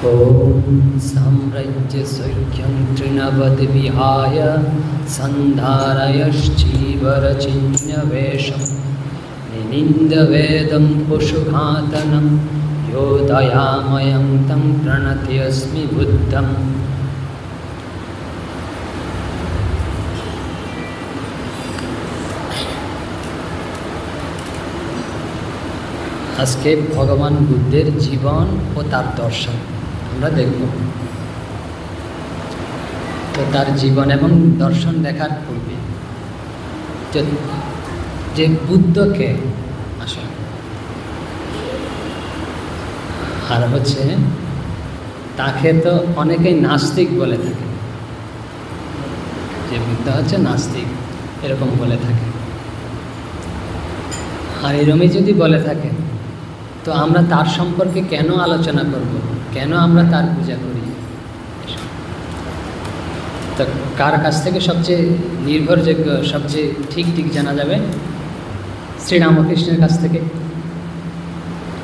ॐ साम्राज्य सौख्यं तृणवद् विहाय सन्धारयश्चीवरचिन्यवेषं निनिन्दवेदं पशुघातनं यो दयामयं तं प्रणतोऽस्मि बुद्धम्। আজকে ভগবান বুদ্ধের জীবন ও তার দর্শন আমরা দেখব। তো তার জীবন এবং দর্শন দেখার পূর্বে যে বুদ্ধকে আসলে আর হচ্ছে তাকে তো অনেকেই নাস্তিক বলে থাকে, যে বুদ্ধ হচ্ছে নাস্তিক এরকম বলে থাকে। আর এরমই যদি বলে থাকে তো আমরা তার সম্পর্কে কেন আলোচনা করব, কেন আমরা তার পূজা করি? তো কার কাছ থেকে সবচেয়ে নির্ভরযোগ্য, সবচেয়ে ঠিক জানা যাবে? শ্রীরামকৃষ্ণের কাছ থেকে।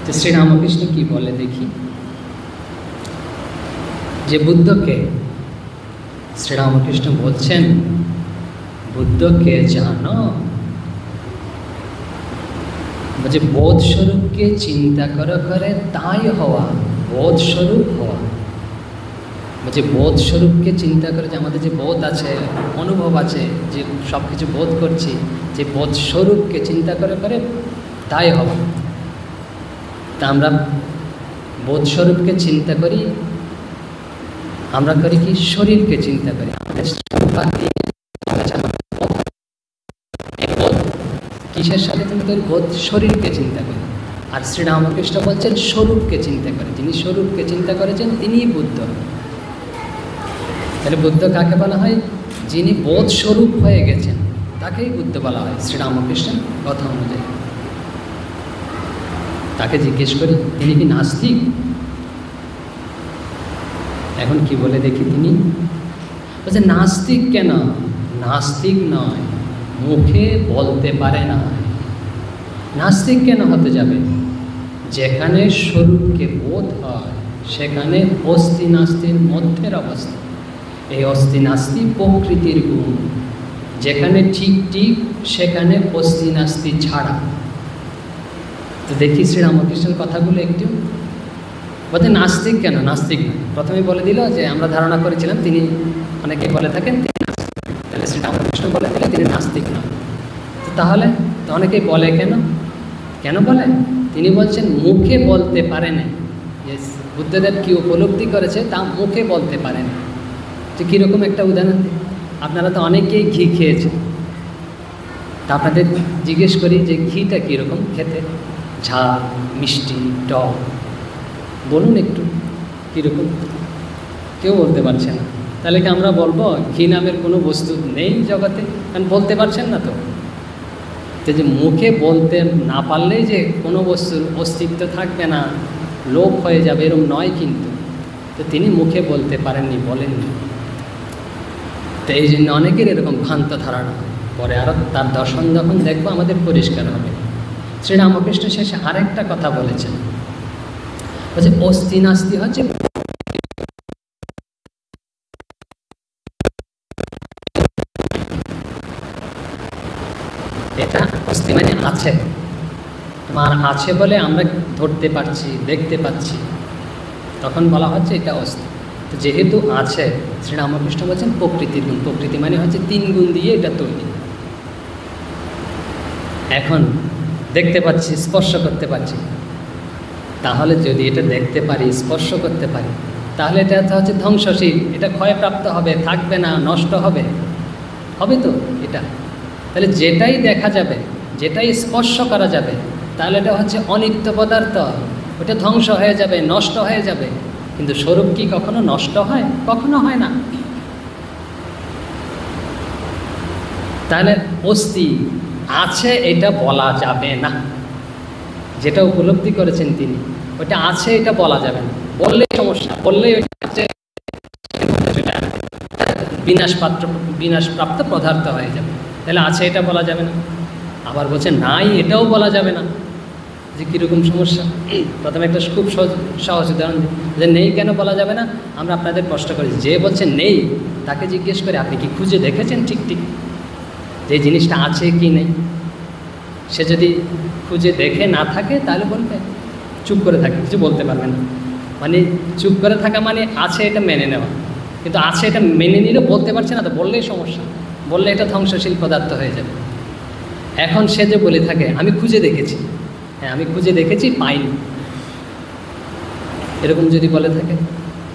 তো শ্রীরামকৃষ্ণ কি বলে দেখি, যে বুদ্ধকে শ্রীরামকৃষ্ণ বলছেন, বুদ্ধকে জানো, যে বোধ স্বরূপকে চিন্তা করে তাই হওয়া, বোধ স্বরূপ হওয়া। যে বোধ স্বরূপকে চিন্তা করে, যে আমাদের যে বোধ আছে, অনুভব আছে, যে সব কিছু বোধ করছি, যে বোধ স্বরূপকে চিন্তা করে তাই হওয়া। তা আমরা বোধ স্বরূপকে চিন্তা করি, আমরা করি কি শরীরকে চিন্তা করি। কিসের সাথে তুমি করি? বোধ শরীরকে চিন্তা করি। আর শ্রীরামকৃষ্ণ বলছেন স্বরূপকে চিন্তা করে। যিনি স্বরূপকে চিন্তা করেছেন তিনিই বুদ্ধ। তাহলে বুদ্ধ কাকে বলা হয়? যিনি বোধ স্বরূপ হয়ে গেছেন তাকেই বুদ্ধ বলা হয় শ্রীরামকৃষ্ণের কথা অনুযায়ী। তাকে জিজ্ঞেস করি তিনি কি নাস্তিক? এখন কি বলে দেখি তিনি। বলছে নাস্তিক কেন? নাস্তিক নয়, মুখে বলতে পারে না। নাস্তিক কেন হতে যাবে? যেখানে স্বরূপকে বোধ হয় সেখানে অস্থি নাস্তির মধ্যের অবস্থা। এই অস্থি নাস্তি প্রকৃতির গুণ। যেখানে ঠিক সেখানে অস্থি নাস্তি ছাড়া। তো দেখি শ্রীরামকৃষ্ণের কথাগুলো একটু। বলতে নাস্তিক কেন? নাস্তিক নয়। প্রথমে বলে দিল যে আমরা ধারণা করেছিলাম তিনি, অনেকে বলে থাকেন তিনি নাস্তিক। তাহলে শ্রীরামকৃষ্ণ বলে দিলে তিনি নাস্তিক নয়। তো তাহলে তো অনেকেই বলে কেন বলে? তিনি বলছেন মুখে বলতে পারেন। যে বুদ্ধদেব কি উপলব্ধি করেছে তা মুখে বলতে পারেন। যে কীরকম একটা উদাহরণ, আপনারা তো অনেকেই ঘি খেয়েছেন। তা আপনাদের জিজ্ঞেস করি যে ঘিটা কীরকম খেতে? ঝাল, মিষ্টি, টক, বলুন একটু কীরকম? কেউ বলতে পারছে না। তাহলে কি আমরা বলবো ঘি নামের কোনো বস্তু নেই জগতে? কারণ বলতে পারছেন না তো। যে মুখে বলতে না পারলেই যে কোনো বস্তুর অস্তিত্ব থাকবে না, লোপ হয়ে যাবে, এরকম নয় কিন্তু। তো তিনি মুখে বলতে পারেননি, বলেননি। তো এই জন্য অনেকের এরকম ভ্রান্ত ধারণা। পরে আরও তার দর্শন যখন দেখবো আমাদের পরিষ্কার হবে। শ্রীরামকৃষ্ণ শেষে আরেকটা কথা বলেছেন, বলছে অস্থি নাস্তি হচ্ছে এটা। অস্থি মানে আছে, তোমার আছে বলে আমরা ধরতে পারছি, দেখতে পাচ্ছি, তখন বলা হচ্ছে এটা অস্থি। তো যেহেতু আছে, শ্রীরামকৃষ্ণ বলছেন প্রকৃতির গুণ। প্রকৃতি মানে হচ্ছে 3 গুণ দিয়ে এটা তৈরি। এখন দেখতে পাচ্ছি, স্পর্শ করতে পারছি। তাহলে যদি এটা দেখতে পারি, স্পর্শ করতে পারি, তাহলে এটা হচ্ছে ধ্বংসশীল, এটা ক্ষয়প্রাপ্ত হবে, থাকবে না, নষ্ট হবে তো এটা। তাহলে যেটাই দেখা যাবে, যেটাই স্পর্শ করা যাবে, তাহলে এটা হচ্ছে অনিত্য পদার্থ, ওটা ধ্বংস হয়ে যাবে, নষ্ট হয়ে যাবে। কিন্তু স্বরূপ কি কখনো নষ্ট হয়? কখনো হয় না। তাহলে অস্থি আছে এটা বলা যাবে না। যেটা উপলব্ধি করেছেন তিনি, ওটা আছে এটা বলা যাবে না। বললেই সমস্যা, বললেই ওইটা হচ্ছে বিনাশপ্রাপ্ত পদার্থ হয়ে যাবে। তাহলে আছে এটা বলা যাবে না। আবার বলছে নাই এটাও বলা যাবে না। যে কীরকম সমস্যা। প্রথমে একটা খুব সহজ উদাহরণ দিই, যে নেই কেন বলা যাবে না। আমরা আপনাদের প্রশ্ন করি, যে বলছে নেই তাকে জিজ্ঞেস করে আপনি কি খুঁজে দেখেছেন ঠিক যে জিনিসটা আছে কি নেই। সে যদি খুঁজে দেখে না থাকে তাহলে বলবে, চুপ করে থাকে, কিছু বলতে পারবে না। মানে চুপ করে থাকা মানে আছে এটা মেনে নেওয়া, কিন্তু আছে এটা মেনে নিলে বলতে পারছে না, তো বললেই সমস্যা, বললে এটা ধ্বংসশীল পদার্থ হয়ে যাবে। এখন সে যে বলে থাকে আমি খুঁজে দেখেছি, হ্যাঁ আমি খুঁজে দেখেছি পাইনি, এরকম যদি বলে থাকে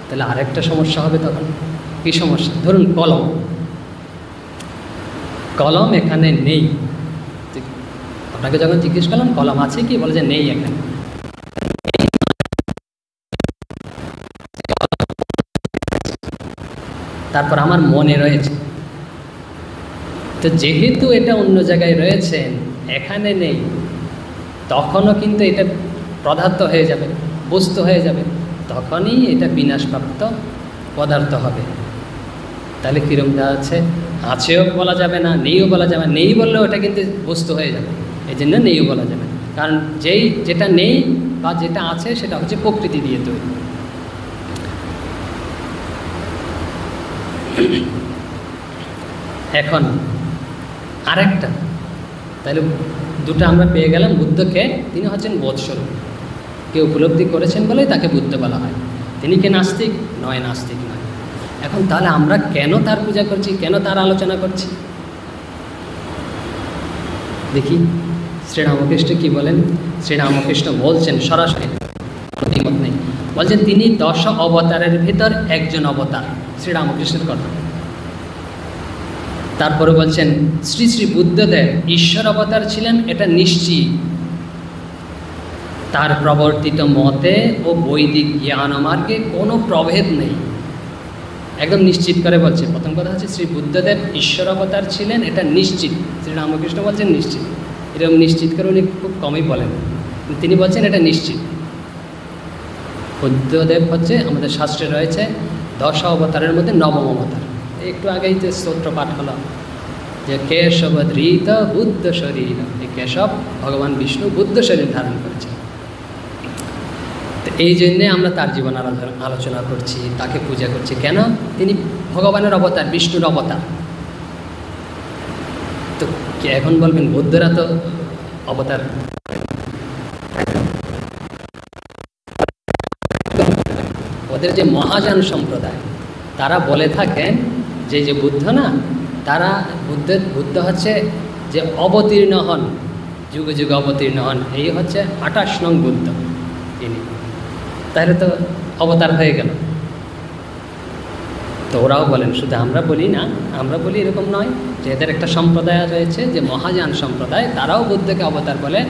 তাহলে আরেকটা সমস্যা হবে। তখন কী সমস্যা? ধরুন কলম এখানে নেই, আপনাকে যখন জিজ্ঞেস করলাম কলম আছে কি, বলে যে নেই এখানে। তারপর আমার মনে রয়েছে, তো যেহেতু এটা অন্য জায়গায় রয়েছে, এখানে নেই, তখনও কিন্তু এটা পদার্থ হয়ে যাবে, বস্তু হয়ে যাবে, তখনই এটা বিনাশপ্রাপ্ত পদার্থ হবে। তাহলে কীরকম যা আছেও বলা যাবে না, নেইও বলা যাবে না। নেই বললেও এটা কিন্তু বস্তু হয়ে যাবে, এই জন্য নেইও বলা যাবে, কারণ যেটা নেই বা যেটা আছে সেটা হচ্ছে প্রকৃতি দিয়ে তৈরি। এখন আরেকটা, তাহলে দুটো আমরা পেয়ে গেলাম। বুদ্ধকে, তিনি হচ্ছেন বোধস্বরূপ, কে উপলব্ধি করেছেন বলেই তাকে বুদ্ধ বলা হয়। তিনি কি নাস্তিক? নয়, নাস্তিক নয়। এখন তাহলে আমরা কেন তার পূজা করছি, কেন তার আলোচনা করছি? দেখি শ্রীরামকৃষ্ণ কি বলেন। শ্রীরামকৃষ্ণ বলছেন সরাসরি, দ্বিমত নেই, বলছেন তিনি 10 অবতারের ভিতর একজন অবতার, শ্রীরামকৃষ্ণের কথা। তারপরে বলছেন শ্রী শ্রী বুদ্ধদেব ঈশ্বর অবতার ছিলেন, এটা নিশ্চিত। তার প্রবর্তিত মতে ও বৈদিক জ্ঞান মার্গে কোনো প্রভেদ নেই, একদম নিশ্চিত করে বলছে। প্রথম কথা হচ্ছে শ্রী বুদ্ধদেব ঈশ্বর অবতার ছিলেন, এটা নিশ্চিত। শ্রীরামকৃষ্ণ বলছেন নিশ্চিত, এরকম নিশ্চিত করে উনি খুব কমই বলেন, তিনি বলছেন এটা নিশ্চিত। বুদ্ধদেব হচ্ছে আমাদের শাস্ত্রে রয়েছে 10 অবতারের মধ্যে 9ম অবতার। একটু আগেই তো স্তোত্র পাঠ হলো যে কেশব ধৃত বুদ্ধ শরীর, এই কেশব ভগবান বিষ্ণু বুদ্ধ শরীর ধারণ করেছে। তো এই জন্যে আমরা তার জীবন আলোচনা করছি, তাকে পূজা করছি। কেন? তিনি ভগবানের অবতার, বিষ্ণুর অবতার। তো এখন বলবেন বৌদ্ধরা তো অবতার, ওদের যে মহাযান সম্প্রদায় তারা বলে থাকেন যে বুদ্ধ না, তারা বুদ্ধ হচ্ছে যে অবতীর্ণ হন, যুগে যুগে অবতীর্ণ হন, এই হচ্ছে 28 নং বুদ্ধ ইনি। তাহলে তো অবতার হয়ে গেল। তো ওরাও বলেন, শুধু আমরা বলি না, আমরা বলি এরকম নয়, যে এদের একটা সম্প্রদায় রয়েছে যে মহাযান সম্প্রদায়, তারাও বুদ্ধকে অবতার বলে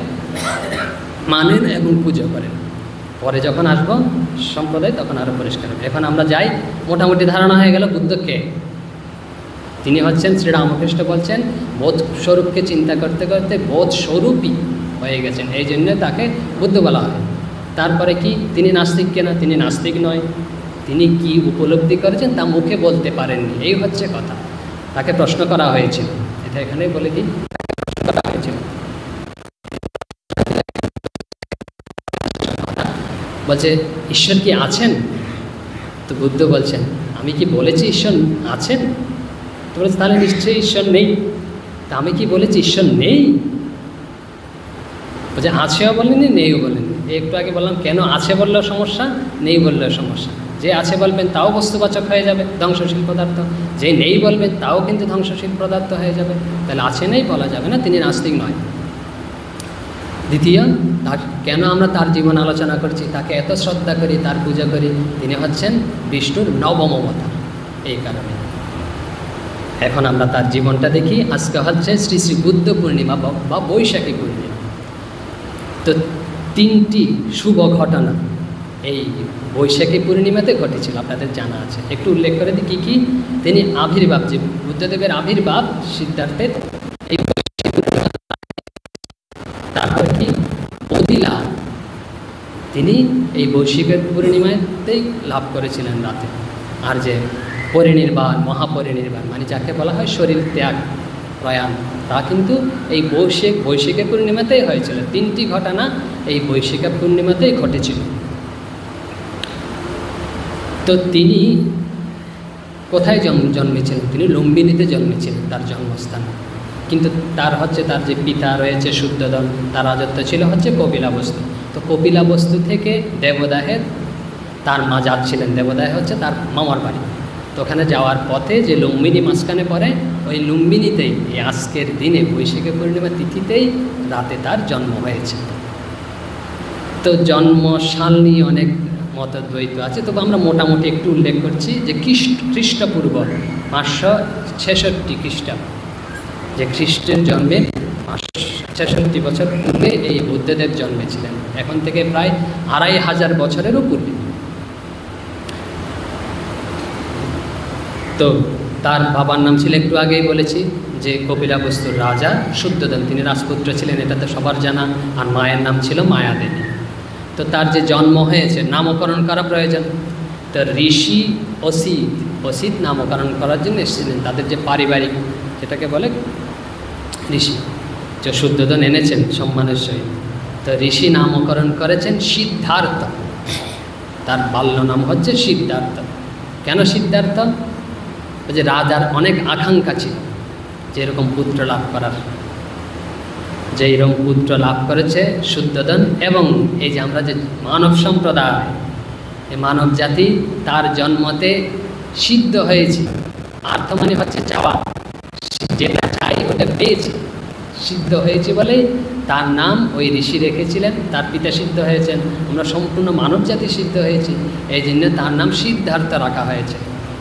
মানেন এবং পুজো করেন। পরে যখন আসবো সম্প্রদায় তখন আরও পরিষ্কার হবে। এখন আমরা যাই, মোটামুটি ধারণা হয়ে গেল বুদ্ধকে। তিনি হচ্ছেন, শ্রীরামকৃষ্ণ বলছেন, বোধ স্বরূপকে চিন্তা করতে করতে বোধ স্বরূপই হয়ে গেছেন, এই জন্য তাকে বুদ্ধ বলা হয়। তারপরে কি তিনি নাস্তিক কেনা? তিনি নাস্তিক নয়, তিনি কি উপলব্ধি করেছেন তা মুখে বলতে পারেননি, এই হচ্ছে কথা। তাকে প্রশ্ন করা হয়েছিল, এটা এখানে বলে দিই, প্রশ্ন করা হয়েছিল, বলছে ঈশ্বর কি আছেন? তো বুদ্ধ বলছেন আমি কি বলেছি ঈশ্বর আছেন? তো বলছে তাহলে নিশ্চয়ই ঈশ্বর নেই। তা আমি কি বলেছি ঈশ্বর নেই? বলছে আছেও বলেনি, নেইও বলেনি। একটু আগে বললাম কেন আছে বললেও সমস্যা, নেই বললেও সমস্যা। যে আছে বলবেন তাও বস্তুবাচক হয়ে যাবে, ধ্বংসশীল পদার্থ। যে নেই বলবেন তাও কিন্তু ধ্বংসশীল পদার্থ হয়ে যাবে। তাহলে আছে নেই বলা যাবে না, তিনি নাস্তিক নয়। দ্বিতীয়, কেন আমরা তার জীবন আলোচনা করছি, তাকে এত শ্রদ্ধা করি, তার পূজা করি? তিনি হচ্ছেন বিষ্ণুর 9ম অবতার, এই কারণে। এখন আমরা তার জীবনটা দেখি। আজকে হচ্ছে শ্রী শ্রী বুদ্ধ পূর্ণিমা বা বৈশাখী পূর্ণিমা। তো 3টি শুভ ঘটনা এই বৈশাখী পূর্ণিমাতে ঘটেছিল, আপনাদের জানা আছে। একটু উল্লেখ করে দিই কী কী। তিনি আবির্ভাব, যে বুদ্ধদেবের আবির্ভাব সিদ্ধার্থের, এই তারপর কি অধিলাভ, তিনি এই বৈশাখী পূর্ণিমাতেই লাভ করেছিলেন রাতে। আর যে পরিনির্বাণ, মহাপরিনির্বাণ, মানে যাকে বলা হয় শরীর ত্যাগ, প্রয়াণ, তা কিন্তু এই বৈশাখী পূর্ণিমাতেই হয়েছিল। 3টি ঘটনা এই বৈশাখী পূর্ণিমাতেই ঘটেছিল। তো তিনি কোথায় জন্মেছিলেন? তিনি লুম্বিনীতে জন্মেছিলেন, তার জন্মস্থান। কিন্তু তার যে পিতা রয়েছে শুদ্ধোদন, তার রাজত্ব ছিল কপিলাবস্তু। তো কপিলাবস্তু থেকে দেবদাহে তার মা যাচ্ছিলেন। দেবদাহে তার মামার বাড়ি। তো ওখানে যাওয়ার পথে যে লুম্বিনী মাঝখানে পড়ে, ওই লুম্বিনীতেই এই আজকের দিনে বৈশাখী পূর্ণিমা তিথিতেই রাতে তার জন্ম হয়েছে। তো জন্মসাল নিয়ে অনেক মতদ্বৈত আছে, তবে আমরা মোটামুটি একটু উল্লেখ করছি যে খ্রিস্টপূর্ব 566 খ্রিস্টাব্দ, যে খ্রিস্টের জন্মের 566 বছর পূর্বে এই বুদ্ধদেব জন্মেছিলেন। এখন থেকে প্রায় 2500 বছরেরও পূর্বে। তো তার বাবার নাম ছিল, একটু আগেই বলেছি যে কপিলাবস্তুর রাজা শুদ্ধোদন, তিনি রাজপুত্র ছিলেন, এটা তো সবার জানা। আর মায়ের নাম ছিল মায়াদেবী। তো তার যে জন্ম হয়েছে, নামকরণ করা প্রয়োজন। তো ঋষি অসিত নামকরণ করার জন্য এসেছিলেন, তাদের যে পারিবারিক, যেটাকে বলে ঋষি, যে শুদ্ধোদন এনেছেন সম্মানের সহিত। তো ঋষি নামকরণ করেছেন সিদ্ধার্থ। তার বাল্য নাম সিদ্ধার্থ। কেন সিদ্ধার্থ? যে রাজার অনেক আকাঙ্ক্ষা ছিল যে এরকম পুত্র লাভ করার, যে এরকম পুত্র লাভ করেছে শুদ্ধোদন। এবং এই যে আমরা যে মানব সম্প্রদায়, এই মানব জাতি তার জন্মতে সিদ্ধ হয়েছে। আর্থ মানে চাওয়া, যেটা চাই ওটা পেয়েছে। সিদ্ধ হয়েছে বলেই তার নাম ওই ঋষি রেখেছিলেন। তার পিতা সিদ্ধ হয়েছেন, আমরা সম্পূর্ণ মানব জাতি সিদ্ধ হয়েছি, এই জন্য তার নাম সিদ্ধার্থ রাখা হয়েছে।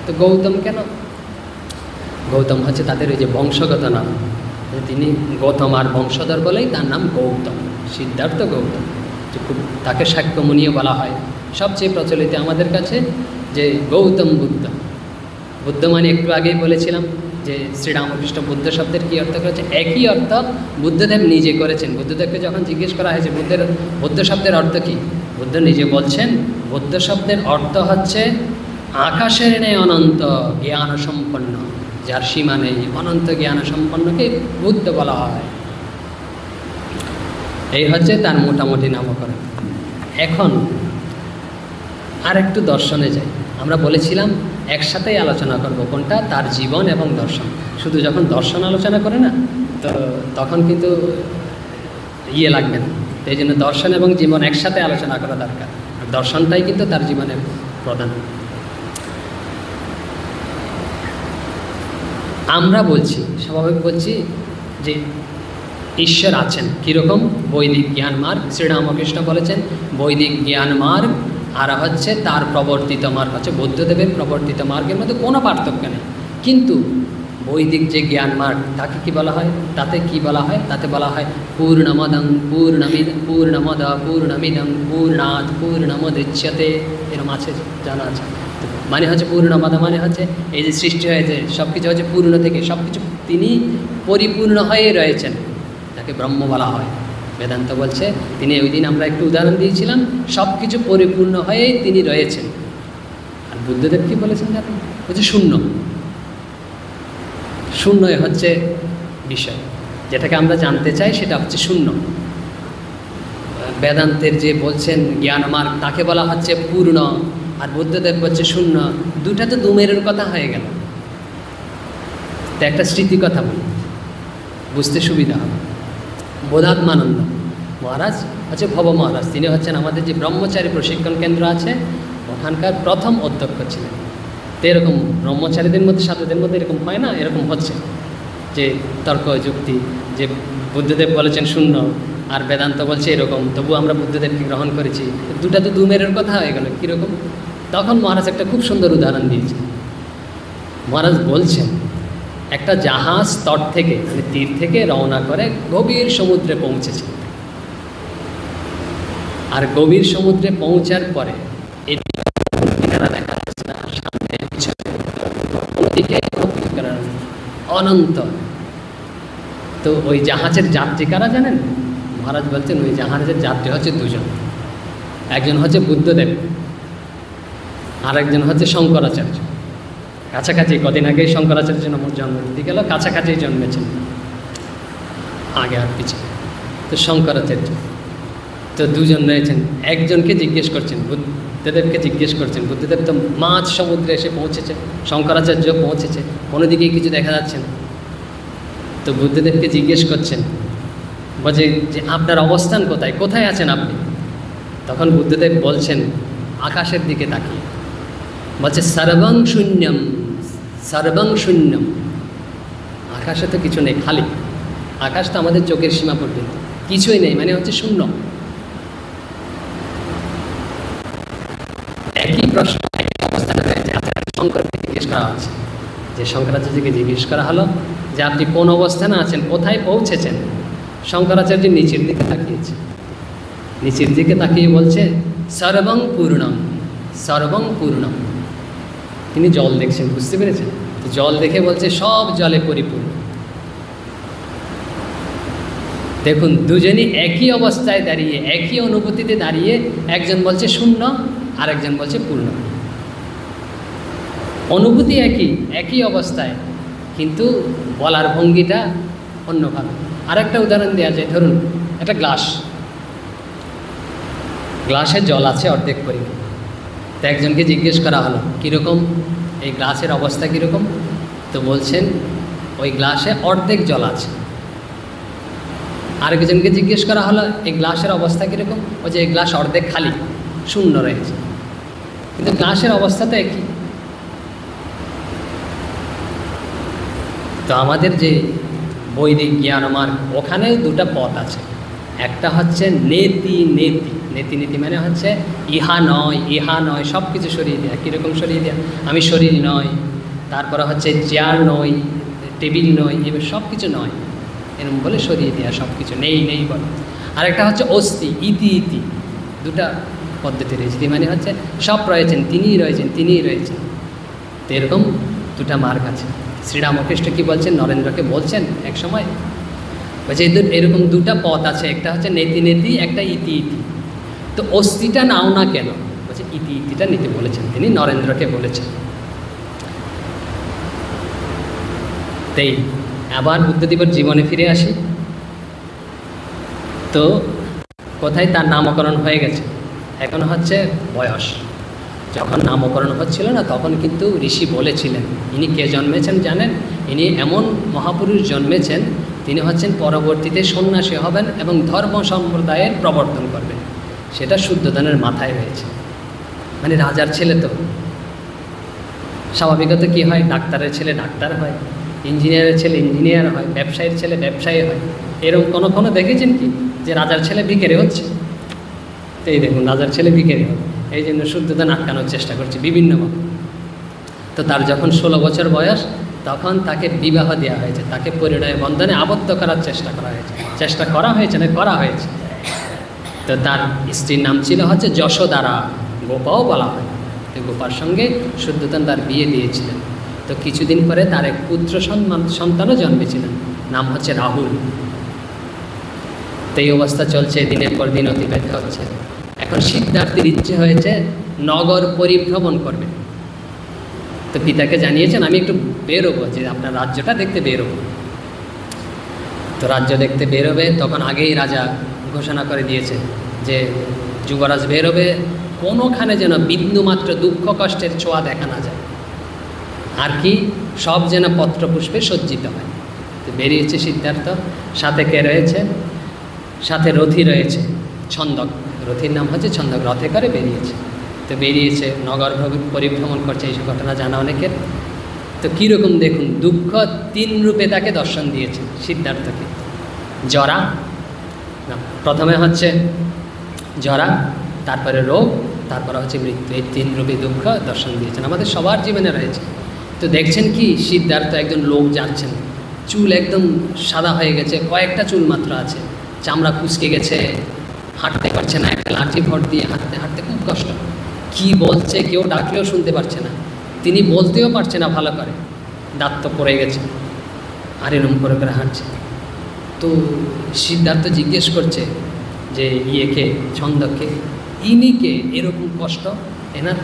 তো গৌতম কেন? গৌতম তাদের ওই যে বংশগত নাম, তিনি গৌতম আর বংশধর বলেই তার নাম গৌতম, সিদ্ধার্থ গৌতম। খুব তাকে শাক্যমুনিও বলা হয়। সবচেয়ে প্রচলিত আমাদের কাছে যে গৌতম বুদ্ধ। বুদ্ধ মানে একটু আগেই বলেছিলাম যে শ্রীরামকৃষ্ণ বুদ্ধ শব্দের কী অর্থ করেছে, একই অর্থ বুদ্ধদেব নিজে করেছেন। বুদ্ধদেবকে যখন জিজ্ঞেস করা হয়েছে বুদ্ধ শব্দের অর্থ কী, বুদ্ধ নিজে বলছেন বুদ্ধ শব্দের অর্থ আকাশের ন্যায় অনন্ত জ্ঞান সম্পন্ন, যার সীমা নেই, অনন্ত জ্ঞান সম্পন্নকে বুদ্ধ বলা হয়। এই তার মোটামুটি নামকরণ। এখন আর একটু দর্শনে যাই। আমরা বলেছিলাম একসাথেই আলোচনা করব, কোনটা? তার জীবন এবং দর্শন। শুধু যখন দর্শন আলোচনা করে না, তো তখন কিন্তু লাগবে না। এই জন্য দর্শন এবং জীবন একসাথে আলোচনা করা দরকার। আর দর্শনটাই কিন্তু তার জীবনের প্রধান। আমরা বলছি, স্বাভাবিক বলছি যে ঈশ্বর আছেন। কীরকম? বৈদিক জ্ঞান মার্গ। শ্রীরামকৃষ্ণ বলেছেন বৈদিক জ্ঞান মার্গ আর তার প্রবর্তিত মার্গ বুদ্ধদেবের প্রবর্তিত মার্গের মধ্যে কোনো পার্থক্য নেই। কিন্তু বৈদিক যে জ্ঞান মার্গ, তাকে কি বলা হয়? তাতে বলা হয় পূর্ণমদং পূর্ণমিদং পূর্ণাৎ পূর্ণমুদচ্যতে, এরকম আছে, জানা আছে। মানে পূর্ণমদ মানে এই যে সৃষ্টি হয়েছে সব কিছু পূর্ণ থেকে, সব কিছু তিনি পরিপূর্ণ হয়ে রয়েছেন, তাকে ব্রহ্ম বলা হয়। বেদান্ত বলছে তিনি, ওই দিন আমরা একটু উদাহরণ দিয়েছিলাম, সব কিছু পরিপূর্ণ হয়ে তিনি রয়েছেন। আর বুদ্ধদেব কি বলেছেন জানেন? শূন্য। শূন্যই বিষয়, যেটাকে আমরা জানতে চাই সেটা শূন্য। বেদান্তের যে বলছেন জ্ঞান মার্গ, তাকে বলা পূর্ণ, আর বুদ্ধদেব বলছে শূন্য। দুটা তো দুমেরুর কথা হয়ে গেল। তো একটা স্মৃতি কথা বলি, বুঝতে সুবিধা হবে। বোধাত্মানন্দ মহারাজ ভব মহারাজ, তিনি আমাদের যে ব্রহ্মচারী প্রশিক্ষণ কেন্দ্র আছে ওখানকার প্রথম অধ্যক্ষ ছিলেন। তো এরকম ব্রহ্মচারীদের মধ্যে সাধুদের মধ্যে এরকম হয় না, এরকম হচ্ছে যে তর্ক যুক্তি, যে বুদ্ধদেব বলেছেন শূন্য আর বেদান্ত বলছে এরকম, তবু আমরা বুদ্ধদেবকে গ্রহণ করেছি। দুটা তো দুমেরের কথা হয়ে গেল। কীরকম? তখন মহারাজ একটা খুব সুন্দর উদাহরণ দিয়েছে। মহারাজ বলছেন একটা জাহাজ তট থেকে, মানে তীর থেকে রওনা করে গভীর সমুদ্রে পৌঁছেছে। আর গভীর সমুদ্রে পৌঁছার পরে দেখা যাচ্ছে না, সামনে পিছনে অনন্ত। তো ওই জাহাজের যাত্রী কারা জানেন? মহারাজ বলছেন ওই জাহাজের যাত্রী দুজন। একজন বুদ্ধদেব, আর একজন শঙ্করাচার্য। কাছাকাছি, কদিন আগেই শঙ্করাচার্য জন্ম দিতে গেল, কাছাকাছি জন্মেছেন। আগে আর পিছনে। তো শঙ্করাচার্য তো দুজন রয়েছেন, একজনকে জিজ্ঞেস করছেন, বুদ্ধদেবকে জিজ্ঞেস করছেন। বুদ্ধদেব তো মাঝ সমুদ্রে এসে পৌঁছেছে, শঙ্করাচার্য পৌঁছেছে, কোনো দিকেই কিছু দেখা যাচ্ছে না। তো বুদ্ধদেবকে জিজ্ঞেস করছেন, বলছে যে আপনার অবস্থান কোথায়, কোথায় আছেন আপনি? তখন বুদ্ধদেব বলছেন আকাশের দিকে তাকিয়ে, বলছে সর্বং শূন্যম, সর্বং শূন্যম। আকাশে তো কিছু নেই, খালি। আকাশ তো আমাদের চোখের সীমা পর্যন্ত, কিছুই নেই, মানে হচ্ছে শূন্য। একই প্রশ্ন একই অবস্থানে রয়েছে। শঙ্করকে জিজ্ঞেস করা হচ্ছে, যে শঙ্করাচার্যকে জিজ্ঞেস করা হলো যে আপনি কোন অবস্থানে আছেন, কোথায় পৌঁছেছেন? শঙ্করাচার্য নিচের দিকে তাকিয়েছে, নিচের দিকে তাকিয়ে বলছে সর্বং পূর্ণম, সর্বং পূর্ণম। তিনি জল দেখছেন, বুঝতে পেরেছেন? তো জল দেখে বলছে সব জলে পরিপূর্ণ। দেখুন, দুজনই একই অবস্থায় দাঁড়িয়ে, একই অনুভূতিতে দাঁড়িয়ে, একজন বলছে শূন্য, আরেকজন বলছে পূর্ণ। অনুভূতি একই, একই অবস্থায়, কিন্তু বলার ভঙ্গিটা অন্যভাবে। আরেকটা উদাহরণ দেওয়া যায়, ধরুন একটা গ্লাস, গ্লাসে জল আছে অর্ধেক পরিমাণ। তো একজনকে জিজ্ঞেস করা হলো কীরকম, এই গ্লাসের অবস্থা কীরকম? তো বলছেন ওই গ্লাসে অর্ধেক জল আছে। আরেকজনকে জিজ্ঞেস করা হলো এই গ্লাসের অবস্থা কীরকম? ও যে এই গ্লাস অর্ধেক খালি, শূন্য রয়েছে, কিন্তু গ্লাসের অবস্থা তো একই। তো আমাদের যে বৈদিক জ্ঞান মার্গ, ওখানেও দুটো পথ আছে। একটা হচ্ছে নেতি নেতি, নেতি নেতি মানে হচ্ছে ইহা নয়, ইহা নয়, সব কিছু সরিয়ে দেওয়া। কীরকম সরিয়ে দেওয়া? আমি শরীর নয়, তারপরে হচ্ছে চেয়ার নয়, টেবিল নয়, এবার সব কিছু নয়, এরকম বলে সরিয়ে দেওয়া, সব কিছু নেই নেই বলে। আরেকটা হচ্ছে অস্তি, ইতি ইতি, দুটা পদ্ধতি রয়েছে। মানে হচ্ছে সব রয়েছেন, তিনিই রয়েছেন, তিনিই রয়েছেন। তো এরকম দুটা মার্গ আছে। শ্রীরামকৃষ্ণ কি বলছেন, নরেন্দ্রকে বলছেন এক সময়, বলছে এরকম দুটা পথ আছে, একটা হচ্ছে নেতি নেতি, একটা ইতি ইতি। তো অস্থিটা নাও না কেন? বলছে ইতি ইতিটা নিতে বলেছেন তিনি, নরেন্দ্রকে বলেছেন। তাই আবার বুদ্ধদেবের জীবনে ফিরে আসি। তো কোথায় তার নামকরণ হয়ে গেছে, এখন হচ্ছে বয়স। যখন নামকরণ হচ্ছিল না, তখন কিন্তু ঋষি বলেছিলেন, ইনি কে জন্মেছেন জানেন? ইনি এমন মহাপুরুষ জন্মেছেন, তিনি হচ্ছেন পরবর্তীতে সন্ন্যাসী হবেন এবং ধর্ম সম্প্রদায়ের প্রবর্তন করবেন। সেটা শুদ্ধোধনের মাথায় রয়েছে। মানে রাজার ছেলে তো স্বাভাবিকত কী হয়, ডাক্তারের ছেলে ডাক্তার হয়, ইঞ্জিনিয়ারের ছেলে ইঞ্জিনিয়ার হয়, ব্যবসায়ীর ছেলে ব্যবসায়ী হয়। এরকম কোনো দেখেছেন কি যে রাজার ছেলে ভিখারি হচ্ছে? তো এই দেখুন, রাজার ছেলে ভিখারি হবে। এই জন্য শুদ্ধোধন আটকানোর চেষ্টা করছে বিভিন্নভাবে। তো তার যখন 16 বছর বয়স, তখন তাকে বিবাহ দেওয়া হয়েছে, তাকে পরিণয় বন্ধনে আবদ্ধ করার চেষ্টা করা হয়েছে। তো তার স্ত্রীর নাম ছিল হচ্ছে যশোদারা, গোপাও বলা হয়। তো গোপার সঙ্গে শুদ্ধোধন তার বিয়ে দিয়েছিলেন। তো কিছুদিন পরে তার এক পুত্র সন্তানও জন্মেছিলেন, নাম হচ্ছে রাহুল। তো এই অবস্থা চলছে, দিনের পর দিন অতিবাহিত হচ্ছে। এখন সিদ্ধার্থের ইচ্ছে হয়েছে নগর পরিভ্রমণ করবে। তো পিতাকে জানিয়েছেন আমি একটু বেরোবো, যে আপনার রাজ্যটা দেখতে বেরোবো। তো রাজ্য দেখতে বেরোবে, তখন আগেই রাজা ঘোষণা করে দিয়েছে যে যুবরাজ বেরোবে, কোনোখানে যেন বিন্দুমাত্র দুঃখ কষ্টের ছোঁয়া দেখা না যায়, আর কি সব যেন পত্রপুষ্পে সজ্জিত হয়। তো বেরিয়েছে সিদ্ধার্থ, সাথে কে রয়েছে? সাথে রথী রয়েছে, ছন্দক, রথীর নাম হচ্ছে ছন্দক, রথে করে বেরিয়েছে। তো বেরিয়েছে, নগর পরিভ্রমণ করছে, এইসব ঘটনা জানা অনেকের। তো কীরকম দেখুন, দুঃখ 3 রূপে তাকে দর্শন দিয়েছে সিদ্ধার্থকে। জরা, না প্রথমে হচ্ছে জরা, তারপরে রোগ, তারপরে হচ্ছে মৃত্যু। এই 3 রূপে দুঃখ দর্শন দিয়েছেন, আমাদের সবার জীবনে রয়েছে। তো দেখছেন কি, সিদ্ধার্থ একজন লোক যাচ্ছেন, চুল একদম সাদা হয়ে গেছে, কয়েকটা চুল মাত্র আছে, চামড়া কুঁচকে গেছে, হাঁটতে পারছে না, একটা লাঠি ভর দিয়ে হাঁটতে হাঁটতে খুব কষ্ট। কি বলছে কেউ ডাকলেও শুনতে পারছে না, তিনি বলতেও পারছে না ভালো করে, দাঁত তো পড়ে গেছে, আর এরম করে করে হাঁটছে। তো সিদ্ধার্থ জিজ্ঞেস করছে যে ইয়েকে, ছন্দকে, ইনিকে এরকম কষ্ট এনার?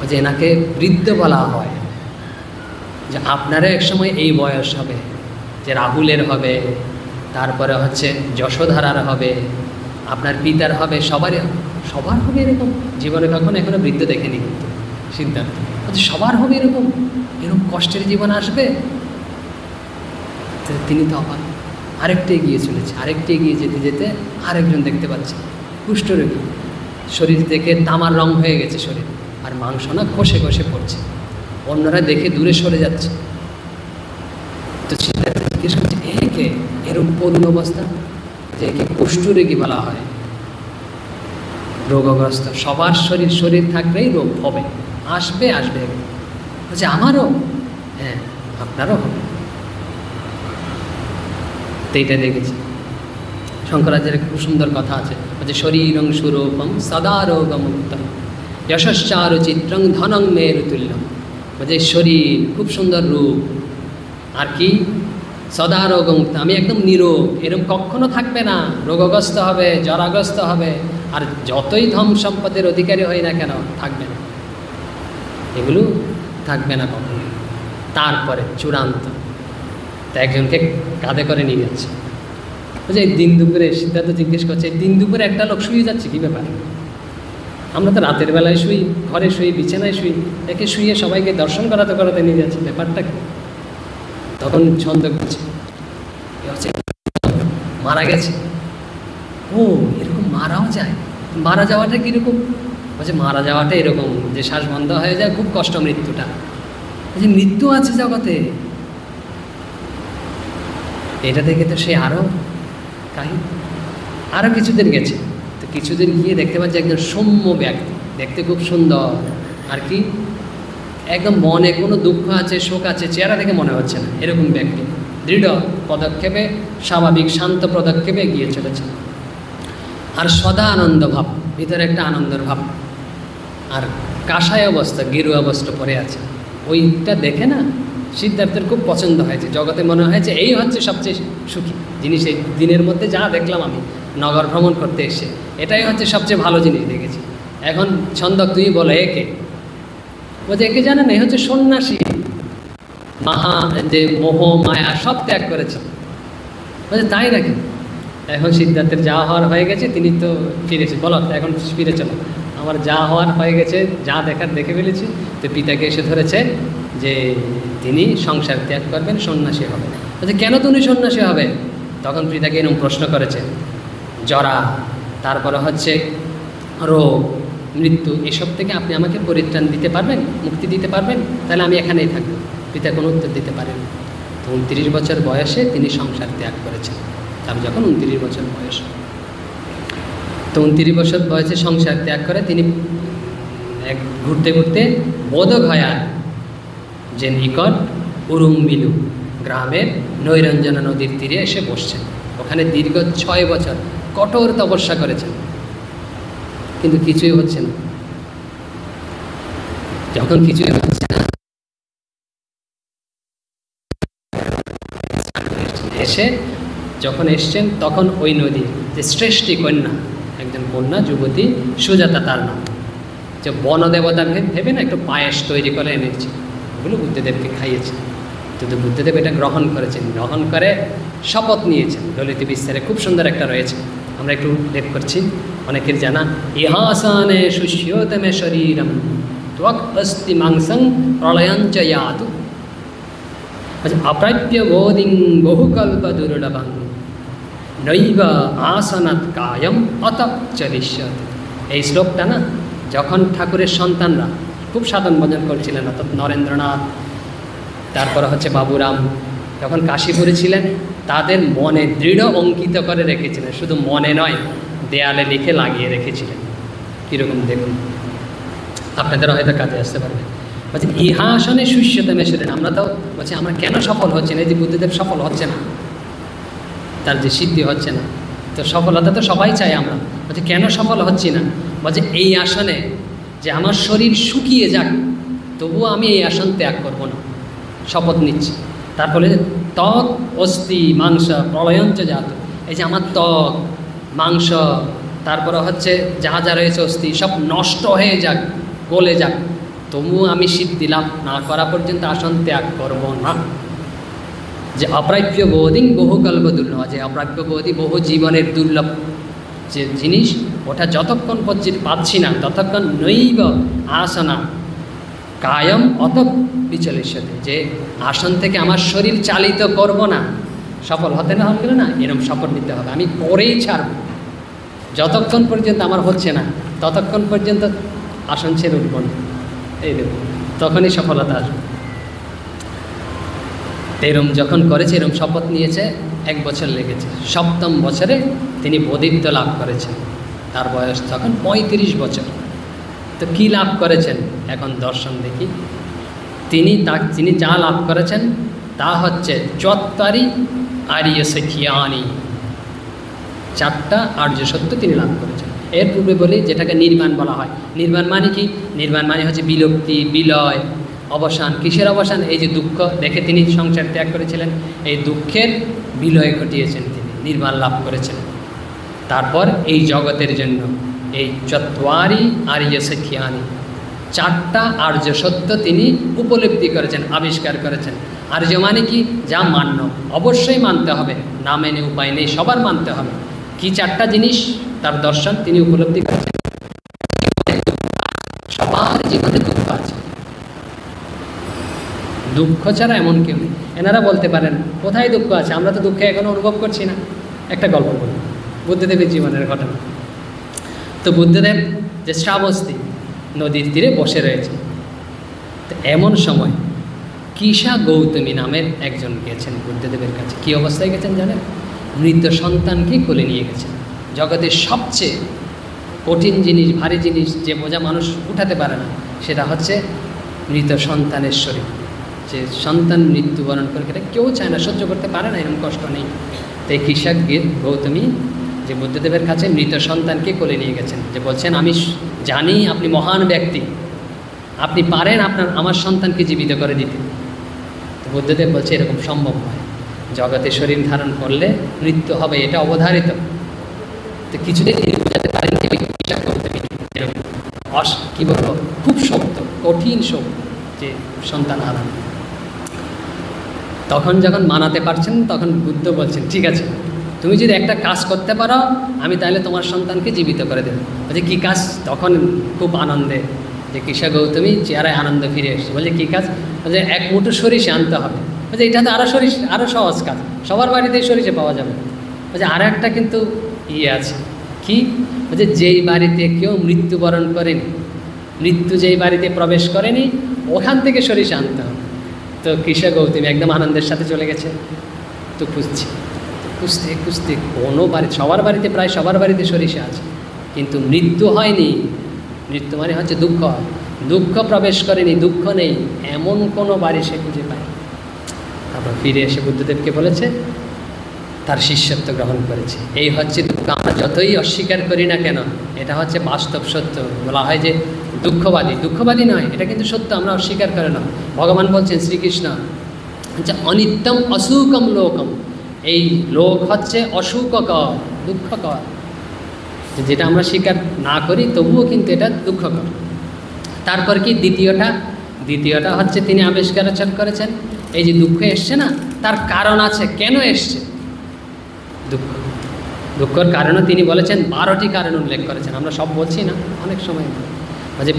যে এনাকে বৃদ্ধ বলা হয়, যে আপনারা একসময় এই বয়স হবে, যে রাহুলের হবে, তারপরে হচ্ছে যশোধারার হবে, আপনার পিতার হবে, সবার হবে এরকম। জীবনে কখনো এখনো বৃদ্ধ দেখেনি কিন্তু সিদ্ধার্থ, সবার হবে এরকম কষ্টের জীবন আসবে। তিনি তো অবাক, আরেকটু এগিয়ে চলেছে, আরেকটু এগিয়ে যেতে যেতে আরেকজন দেখতে পাচ্ছে কুষ্ঠরোগী, শরীর থেকে তামার রং হয়ে গেছে শরীর, আর মাংস না খসে খসে পড়ছে, অন্যরা দেখে দূরে সরে যাচ্ছে। তো সিদ্ধার্থ জিজ্ঞেস করছে, একে এরকম করুণ অবস্থা, যে একে কুষ্ঠরোগী বলা হয়, রোগগ্রস্ত, সবার শরীর থাকলেই রোগ হবে, আসবে। বলছে আমারও, হ্যাঁ আপনারও হবে। তো এইটা দেখেছি শঙ্করাচার্যের খুব সুন্দর কথা আছে, বলছে শরীরং সুরূপম সদা রোগমুক্তম যশশ্চারু চিত্রং ধনং মেরুতুল্যম। বলছে শরীর খুব সুন্দর রূপ, আর কি সদা রোগমুক্ত, আমি একদম নিরোগ, এরকম কখনো থাকবে না, রোগগ্রস্ত হবে, জরাগ্রস্ত হবে, আর যতই ধন সম্পদের অধিকারী হই না কেন থাকবে না, এগুলো থাকবে না কখনো। তারপরে চূড়ান্ত, তা একজনকে কাঁধে করে নিয়ে যাচ্ছে, বলছে এই দিন দুপুরে, সিদ্ধার্থ জিজ্ঞেস করছে এই দিন দুপুরে একটা লোক শুয়ে যাচ্ছে কী ব্যাপার? আমরা তো রাতের বেলায় শুই, ঘরে শুই, বিছানায় শুই, একে শুয়ে সবাইকে দর্শন করাতে নিয়ে যাচ্ছে, ব্যাপারটা কি? তখন ছন্দ করছে, মারা গেছে। ও এরকম মারাও যায়? মারা যাওয়াটা কীরকম? বলছে মারা যাওয়াটা এরকম যে শ্বাস বন্ধ হয়ে যায়, খুব কষ্ট মৃত্যুটা। বলছে মৃত্যু আছে জগতে? এটা দেখে তো সে আরও কিছুদিন গেছে, তো কিছুদিন গিয়ে দেখতে পাচ্ছে একজন সৌম্য ব্যক্তি, দেখতে খুব সুন্দর, আর কি একদম মনে কোনো দুঃখ আছে, শোক আছে, চেহারা দেখে মনে হচ্ছে না, এরকম ব্যক্তি দৃঢ় পদক্ষেপে, স্বাভাবিক শান্ত পদক্ষেপে এগিয়ে চলেছে, আর সদা আনন্দ ভাব, ভিতরে একটা আনন্দের ভাব, আর কাঁসায় অবস্থা, গেরুয়া বস্ত্র পরে আছে। ওইটা দেখে না সিদ্ধার্থের খুব পছন্দ হয়েছে, জগতে মনে হয়েছে এই হচ্ছে সবচেয়ে সুখী জিনিস। এই দিনের মধ্যে যা দেখলাম আমি নগর ভ্রমণ করতে এসে, এটাই হচ্ছে সবচেয়ে ভালো জিনিস দেখেছি। এখন ছন্দক তুই বলে একে, বলছে একে জানে না, এই হচ্ছে সন্ন্যাসী, যে মোহ মায়া সব ত্যাগ করেছে। বলছে তাই নাকি? এখন সিদ্ধার্থের যা হওয়ার হয়ে গেছে, তিনি তো ফিরেছে, বলো এখন ফিরে চলো, আমার যা হওয়ার হয়ে গেছে, যা দেখার দেখে ফেলেছি। তো পিতাকে এসে ধরেছে যে তিনি সংসার ত্যাগ করবেন, সন্ন্যাসী হবে। বলছে কেন তুমি সন্ন্যাসী হবে? তখন পিতাকে এরকম প্রশ্ন করেছে, জরা, তারপরে হচ্ছে রোগ, মৃত্যু, এসব থেকে আপনি আমাকে পরিত্রাণ দিতে পারবেন, মুক্তি দিতে পারবেন? তাহলে আমি এখানেই থাকবো। পিতা কোনো উত্তর দিতে পারেন। তো 29 বছর বয়সে তিনি সংসার ত্যাগ করেছেন। তার যখন 29 বছর বয়স, তো 29 বছর বয়সে সংসার ত্যাগ করে তিনি ঘুরতে ঘুরতে বোধগয়া যে নিকট উরুংবিলু গ্রামের নৈরঞ্জনা নদীর তীরে এসে বসছেন। ওখানে দীর্ঘ 6 বছর কঠোর তপস্যা করেছেন, কিন্তু কিছুই হচ্ছে না। যখন কিছুই হচ্ছে না, যখন এসছেন তখন ওই নদীর যে শ্রেষ্ঠী কন্যা, একজন কন্যা যুবতী সুজাতা তার নাম, যে বনদেবতা ভেবে না একটু পায়েস তৈরি করে এনেছে, ওগুলো বুদ্ধদেবকে খাইয়েছে। কিন্তু বুদ্ধদেব এটা গ্রহণ করেছেন, গ্রহণ করে শপথ নিয়েছেন। ললিত বিস্তারে খুব সুন্দর একটা রয়েছে, আমরা একটু উল্লেখ করছি, অনেকের জানা। ইহাসানে শুষ্যতমে শরীরম ত্বক অস্তি মাংসং প্রলয়ঞ্চ ইয়াতু অপ্রাপ্য বোধিং বহুকল্প দুর্লভং নৈব আসনাৎ কায়ম অত চলিষ্যত। এই শ্লোকটা না, যখন ঠাকুরের সন্তানরা খুব সাধন ভজন করছিলেন, অর্থাৎ নরেন্দ্রনাথ, তারপরে হচ্ছে বাবুরাম, যখন কাশীপুরে ছিলেন, তাদের মনে দৃঢ় অঙ্কিত করে রেখেছিলেন, শুধু মনে নয়, দেয়ালে লিখে লাগিয়ে রেখেছিলেন। কীরকম দেখুন, আপনাদেরও হয়তো কাজে আসতে পারবে। বলছে ইহাসনে শুষ্যতমে শরীর, আমরা তো বলছি আমরা কেন সফল হচ্ছে না? এই যে বুদ্ধদেব সফল হচ্ছে না, তার যে সিদ্ধি হচ্ছে না, তো সফলতা তো সবাই চাই আমরা, বলছে কেন সফল হচ্ছি না? বলছে এই আসনে যে আমার শরীর শুকিয়ে যাক, তবুও আমি এই আসন ত্যাগ করব না, শপথ নিচ্ছি। তারপরে ত্বক অস্থি মাংস প্রলয়ঞ্চ জাত, এই যে আমার ত্বক মাংস, তারপরে হচ্ছে যা যা রয়েছে অস্থি, সব নষ্ট হয়ে যাক, গলে যাক, তবুও আমি সিদ্ধি লাভ না করা পর্যন্ত আসন ত্যাগ করব না। যে অপ্রাপ্য বোধিং বহুকল্প দুর্লভ, যে অপ্রাপ্য বোধি বহু জীবনের দুর্লভ যে জিনিস, ওটা যতক্ষণ পর্যন্ত পাচ্ছি না ততক্ষণ নৈব আসনা কায়ম অত বিচলিষ্যতে, যে আসন থেকে আমার শরীর চালিত করব না, সফল হতে না হলে না এরকম শপথ নিতে হবে, আমি পরেই ছাড়ব, যতক্ষণ পর্যন্ত আমার হচ্ছে না ততক্ষণ পর্যন্ত আসন ছেড়ে উঠব না, এই দেখুন তখনই সফলতা আসবে। এরম যখন করেছে, এরম শপথ নিয়েছে, 1 বছর লেগেছে। 7ম বছরে তিনি বোধিত্ব লাভ করেছেন, তার বয়স তখন 35 বছর। তো কী লাভ করেছেন এখন দর্শন দেখি। তিনি যা লাভ করেছেন তা হচ্ছে 4 আর্য সখিয়ানি, 4টা আর্য সত্য তিনি লাভ করেছেন। এর পূর্বে বলি যেটাকে নির্বাণ বলা হয়। নির্বাণ মানে কি? নির্বাণ মানে হচ্ছে বিলুপ্তি, বিলয়, অবসান। কিসের অবসান? এই যে দুঃখ দেখে তিনি সংসার ত্যাগ করেছিলেন, এই দুঃখের বিলয় ঘটিয়েছেন, তিনি নির্বাণ লাভ করেছেন। তারপর এই জগতের জন্য এই 4 আর্য সখিয়ানি, 4টা আর্য সত্য তিনি উপলব্ধি করেছেন, আবিষ্কার করেছেন। আর্য মানে কি? যা মান্য, অবশ্যই মানতে হবে, না মেনে উপায় নেই, সবার মানতে হবে। কি 4টা জিনিস তার দর্শন তিনি উপলব্ধি করেছেন? সবার জীবনে দুঃখ আছে, দুঃখ ছাড়া এমন কেউ নেই। এনারা বলতে পারেন কোথায় দুঃখ আছে, আমরা তো দুঃখে এখনো অনুভব করছি না। একটা গল্প বলি, বুদ্ধদেবের জীবনের ঘটনা। তো বুদ্ধদেব যে শ্রাবস্তী নদীর তীরে বসে রয়েছে, তো এমন সময় কিশা গৌতমী নামের একজন গেছেন বুদ্ধদেবের কাছে। কী অবস্থায় গেছেন জানেন? মৃত সন্তানকে কোলে নিয়ে গেছেন। জগতের সবচেয়ে কঠিন জিনিস, ভারী জিনিস, যে বোঝা মানুষ উঠাতে পারে না, সেটা হচ্ছে মৃত সন্তানের শরীর। যে সন্তান মৃত্যুবরণ করে, এটা কেউ চায় না, সহ্য করতে পারে না, এরকম কষ্ট নেই। তাই কিশা গৌতমী যে বুদ্ধদেবের কাছে মৃত সন্তানকে কোলে নিয়ে গেছেন, যে বলছেন আমি জানি আপনি মহান ব্যক্তি, আপনি পারেন আমার সন্তানকে জীবিত করে দিতে। তো বুদ্ধদেব বলছে এরকম সম্ভব নয়, জগতে শরীর ধারণ করলে মৃত্যু হবে, এটা অবধারিত। তো কিছুদিন তিনি বোঝাতে পারেন যে এরকম কী বলবো, খুব শক্ত, কঠিন শক্ত যে সন্তান হারান। তখন যখন মানাতে পারছেন, তখন বুদ্ধ বলছেন ঠিক আছে, তুমি যদি একটা কাজ করতে পারো, আমি তাহলে তোমার সন্তানকে জীবিত করে দেবো। বলছে কী কাজ? তখন খুব আনন্দে যে কিশা গৌতমী চেহারায় আনন্দ ফিরে এসছে। বলছে কী কাজ? বলছে 1 মুঠো সরিষা আনতে হবে। বলছে এটা তো আরও সহজ কাজ, সবার বাড়িতেই সরিষা পাওয়া যাবে। বলছে আর একটা কিন্তু আছে। কি? বলছে যেই বাড়িতে কেউ মৃত্যুবরণ করেনি, মৃত্যু যেই বাড়িতে প্রবেশ করেনি, ওখান থেকে সরিষা আনতে হবে। তো কিশা গৌতমী একদম আনন্দের সাথে চলে গেছে। তো খুঁজতে কোনো বাড়ি, সবার বাড়িতে, প্রায় সবার বাড়িতে সরিষা আছে, কিন্তু মৃত্যু হয়নি। মৃত্যু মানে হচ্ছে দুঃখ, দুঃখ প্রবেশ করেনি, দুঃখ নেই, এমন কোনো বাড়ি সে খুঁজে পায়। তারপর ফিরে এসে বুদ্ধদেবকে বলেছে, তার শিষ্যত্ব গ্রহণ করেছে। এই হচ্ছে দুঃখ। আমরা যতই অস্বীকার করি না কেন, এটা হচ্ছে বাস্তব সত্য। বলা হয় যে দুঃখবাদী নয়, এটা কিন্তু সত্য, আমরা অস্বীকার করে না। ভগবান বলছেন, শ্রীকৃষ্ণ হচ্ছে অনিত্যম অসুখম লোকম, এই লোক হচ্ছে অসুখকর, দুঃখকর, যেটা আমরা স্বীকার না করি তবুও কিন্তু এটা দুঃখকর। তারপর কি দ্বিতীয়টা হচ্ছে তিনি আবিষ্কার করেছেন, এই যে দুঃখ এসছে না, তার কারণ আছে, কেন এসছে দুঃখর কারণও তিনি বলেছেন। 12টি কারণ উল্লেখ করেছেন, আমরা সব বলছি না, অনেক সময় যে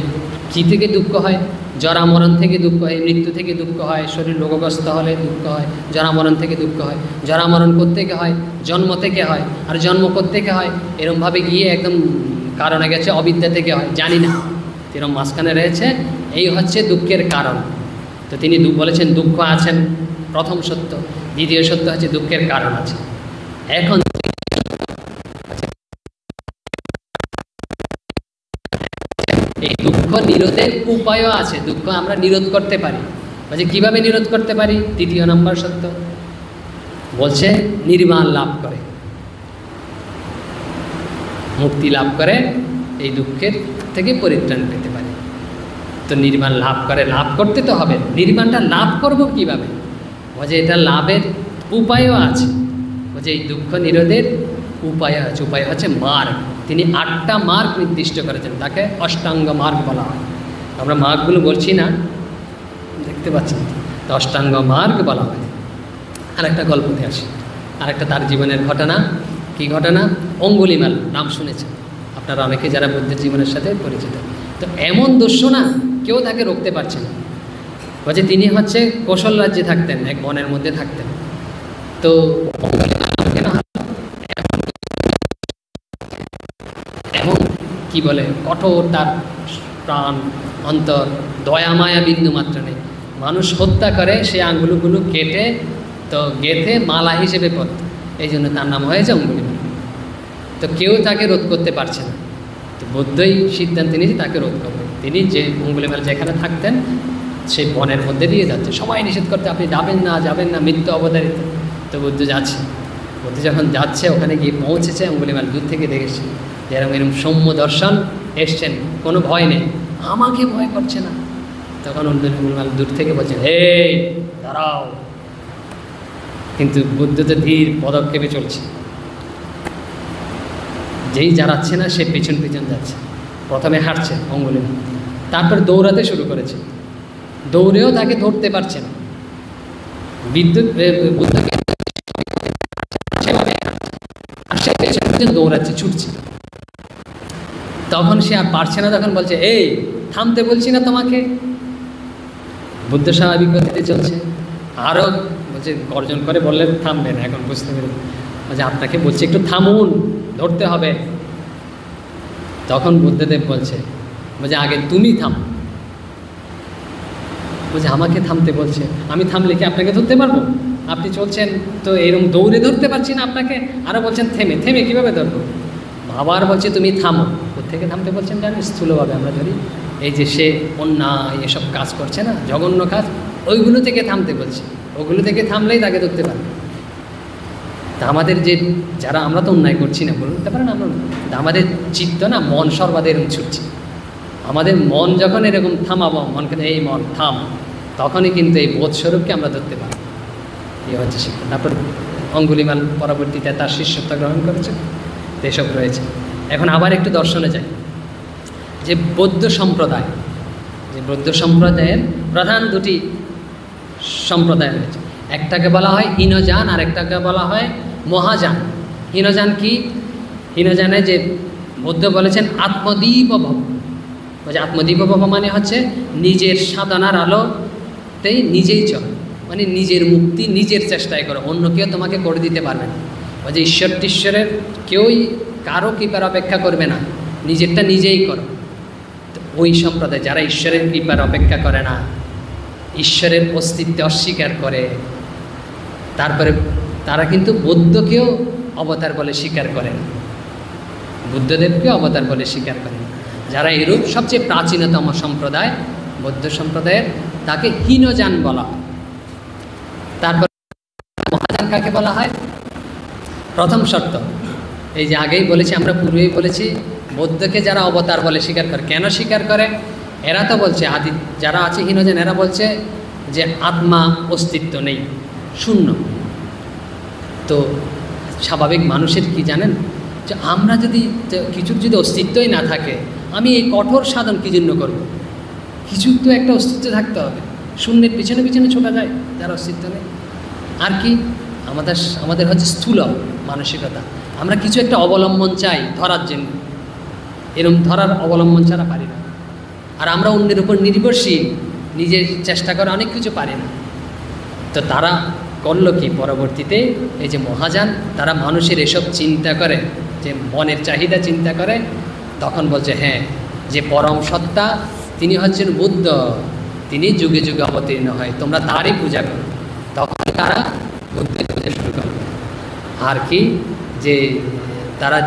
কী থেকে দুঃখ হয়? জরা মরণ থেকে দুঃখ হয়, মৃত্যু থেকে দুঃখ হয়, শরীর রোগগ্রস্ত হলে দুঃখ হয়, জরা মরণ থেকে দুঃখ হয়। জরা মরণ কোত্থেকে হয়? জন্ম থেকে হয়। আর জন্ম কোত্থেকে হয়? এরমভাবে গিয়ে একদম কারণে গেছে অবিদ্যা থেকে হয়, জানি না, এরম মাঝখানে রয়েছে। এই হচ্ছে দুঃখের কারণ। তো তিনি বলেছেন দুঃখ আছেন, প্রথম সত্য। দ্বিতীয় সত্য হচ্ছে দুঃখের কারণ আছে। এখন এই দুঃখ নিরোধের উপায়ও আছে, দুঃখ আমরা নিরোধ করতে পারি। বলছে কীভাবে নিরোধ করতে পারি? 3 নম্বর সত্য বলছে নির্বাণ লাভ করে, মুক্তি লাভ করে, এই দুঃখের থেকে পরিত্রাণ পেতে পারে। তো নির্বাণ লাভ করতে তো হবে। নির্বাণটা লাভ করব কিভাবে? বলছে এটা লাভের উপায়ও আছে। বলছে এই দুঃখ নিরোধের উপায় আছে, উপায় হচ্ছে মার্গ। তিনি 8টা মার্গ নির্দিষ্ট করেছেন, তাকে অষ্টাঙ্গ মার্গ বলা হয়। আমরা মার্গগুলো বলছি না, দেখতে পাচ্ছেন, তো অষ্টাঙ্গ মার্গ বলা হয়। আর একটা গল্পতে আসি, আর একটা তার জীবনের ঘটনা। কি ঘটনা? অঙ্গুলিমাল নাম শুনেছেন আপনারা অনেকে যারা বুদ্ধের জীবনের সাথে পরিচিত। তো এমন দস্যু না, কেউ তাকে রুখতে পারছে না। বলছে তিনি হচ্ছে কৌশল রাজ্যে থাকতেন, এক বনের মধ্যে থাকতেন। তো এমন কি বলে কঠোর, তার প্রাণ অন্তর, দয়া মায়া বিন্দু মাত্র নেই। মানুষ হত্যা করে সেই আঙ্গুলগুলো কেটে তো গেঁথে মালা হিসেবে পড়ত, এই জন্য তার নাম হয়েছে অঙ্গুলিমাল। তো কেউ তাকে রোধ করতে পারছে না। তো বুদ্ধই সিদ্ধান্ত নিয়েছে তাকে রোধ করবেন। তিনি যে অঙ্গুলিমাল যেখানে থাকতেন সেই বনের মধ্যে দিয়ে যাচ্ছে, সবাই নিষেধ করতে আপনি যাবেন না, যাবেন না, মৃত্যু অবতারিত। তো বুদ্ধ যাচ্ছে। বুদ্ধ যখন যাচ্ছে ওখানে গিয়ে পৌঁছেছে, অঙ্গুলিমাল দূর থেকে দেখেছে যেরকম এরকম সৌম্য দর্শন এসছেন, কোনো ভয় নেই, আমাকে ভয় করছে না। তখন অঙ্গুলিমাল দূর থেকে বলছেন এই দাঁড়াও, কিন্তু বুদ্ধ তো ধীর পদক্ষেপে চলছে। যেই যাচ্ছে না সে পিছন পিছন যাচ্ছে। প্রথমে হাঁটছে অঙ্গুলিমাল, তারপর দৌড়াতে শুরু করেছে। দৌড়েও তাকে ধরতে পারছে না। বুদ্ধকে দৌড়াচ্ছে, ছুটছে। তখন সে আর পারছে না, তখন বলছে এই থামতে বলছি না তোমাকে। বুদ্ধ স্বাভাবিক গতিতে চলছে, আরও বলছে গর্জন করে বললে থামবে না। এখন বুঝতে পেরে বলছে আপনাকে বলছি একটু থামুন, ধরতে হবে। তখন বুদ্ধদেব বলছে আগে তুমি থাম। বলছে আমাকে থামতে বলছে, আমি থামলে কি আপনাকে ধরতে পারবো? আপনি চলছেন তো এরকম দৌড়ে ধরতে পারছি না আপনাকে, আরও বলছেন থেমে, থেমে কীভাবে ধরবো? আবার বলছে তুমি থামো। কোত্থেকে থামতে বলছেন জানি? স্থূলভাবে আমরা ধরি, এই যে সে অন্যায় এসব কাজ করছে না, জঘন্য কাজ, ওইগুলো থেকে থামতে বলছে। ওগুলো থেকে থামলেই তাকে ধরতে পারবে। তা আমাদের যে যারা, আমরা তো অন্যায় করছি না, বলতে পারেন আমরা, আমাদের চিত্ত না, মন সর্বাদে এরকম ছুটছে। আমাদের মন যখন এরকম থামাবো, মনকে এই মন থাম, তখনই কিন্তু এই বোধস্বরূপকে আমরা ধরতে পারি। এই হচ্ছে শিক্ষা। তারপর অঙ্গুলিমাল পরবর্তীতে তার শিষ্যত্ব গ্রহণ করেছে, এসব রয়েছে। এখন আবার একটু দর্শনে যাই, যে বৌদ্ধ সম্প্রদায়, যে বৌদ্ধ সম্প্রদায়ের প্রধান দুটি সম্প্রদায় রয়েছে। একটাকে বলা হয় হীনযান, আর একটাকে বলা হয় মহাযান। হীনযান কি? হীনযানে যে বুদ্ধ বলেছেন আত্মদীপ ভব, বলছে আত্মদীপ ভব মানে হচ্ছে নিজের সাধনার আলোতেই নিজেই চল, মানে নিজের মুক্তি নিজের চেষ্টায় করো, অন্য কেউ তোমাকে করে দিতে পারবে না। বলছে ঈশ্বর টিশ্বরের কেউই কারো কৃপার অপেক্ষা করবে না, নিজেরটা নিজেই করো। তো ওই সম্প্রদায় যারা ঈশ্বরের কৃপার অপেক্ষা করে না, ঈশ্বরের অস্তিত্ব অস্বীকার করে, তারপরে তারা কিন্তু বুদ্ধকেও অবতার বলে স্বীকার করে না, বুদ্ধদেবকেও অবতার বলে স্বীকার করে না। যারা এরূপ সবচেয়ে প্রাচীনতম সম্প্রদায় বৌদ্ধ সম্প্রদায়ের, তাকে হীনযান বলা হয়। তারপর মহাযান কাকে বলা হয়? প্রথম শর্ত, এই যে আগেই বলেছি, আমরা পূর্বেই বলেছি, বৌদ্ধকে যারা অবতার বলে স্বীকার করে, কেন স্বীকার করে? এরা তো বলছে, আদি যারা আছে হীনযান, এরা বলছে যে আত্মা অস্তিত্ব নেই, শূন্য। তো স্বাভাবিক মানুষের কি জানেন, যে আমরা যদি কিছুর যদি অস্তিত্বই না থাকে, আমি এই কঠোর সাধন কী জন্য করব? কিছুর তো একটা অস্তিত্ব থাকতে হবে। শূন্যের পিছনে পিছনে ছোটা যায় যার অস্তিত্ব নেই। আর কি আমাদের হচ্ছে স্থূল মানসিকতা, আমরা কিছু একটা অবলম্বন চাই ধরার জন্য, এরকম ধরার অবলম্বন ছাড়া পারি না। আর আমরা অন্যের উপর নির্ভরশীল, নিজের চেষ্টা করে অনেক কিছু পারি না। তো তারা করলো কি পরবর্তীতে, এই যে মহাযান, তারা মানুষের এসব চিন্তা করে, যে মনের চাহিদা চিন্তা করে, তখন বলছে হ্যাঁ, যে পরম সত্তা তিনি হচ্ছেন বুদ্ধ, তিনি যুগে যুগে অবতীর্ণ হয়, তোমরা তারই পূজা করো। তখন তারা বুদ্ধের পূজা শুরু করে। আর কি, যে তারা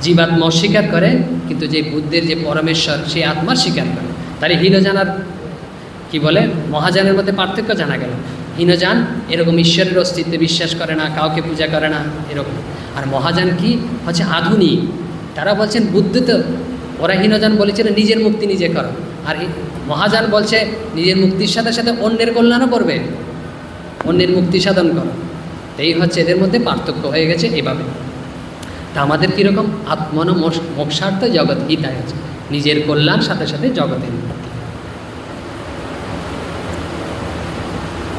জীবাত্মা অস্বীকার করে, কিন্তু যে বুদ্ধের যে পরমেশ্বর সেই আত্মা স্বীকার করে। তাহলে হীনযান আর কি বলে মহাযানের মধ্যে পার্থক্য জানা গেল। হীনযান এরকম ঈশ্বরের অস্তিত্বে বিশ্বাস করে না, কাউকে পূজা করে না, এরকম। আর মহাযান কি হচ্ছে আধুনিক, তারা বলছেন বুদ্ধ তো, ওরা হীনযান বলেছিল নিজের মুক্তি নিজে করো, আর মহাযান বলছে নিজের মুক্তির সাথে সাথে অন্যের কল্যাণও করবে, অন্যের মুক্তি সাধন করো। এই হচ্ছে এদের মধ্যে পার্থক্য হয়ে গেছে এভাবে। তা আমাদের কীরকম? আত্মন মোক্ষার্থ জগৎ গীতায় আছে, নিজের কল্যাণ সাথে সাথে জগতের মুক্তি।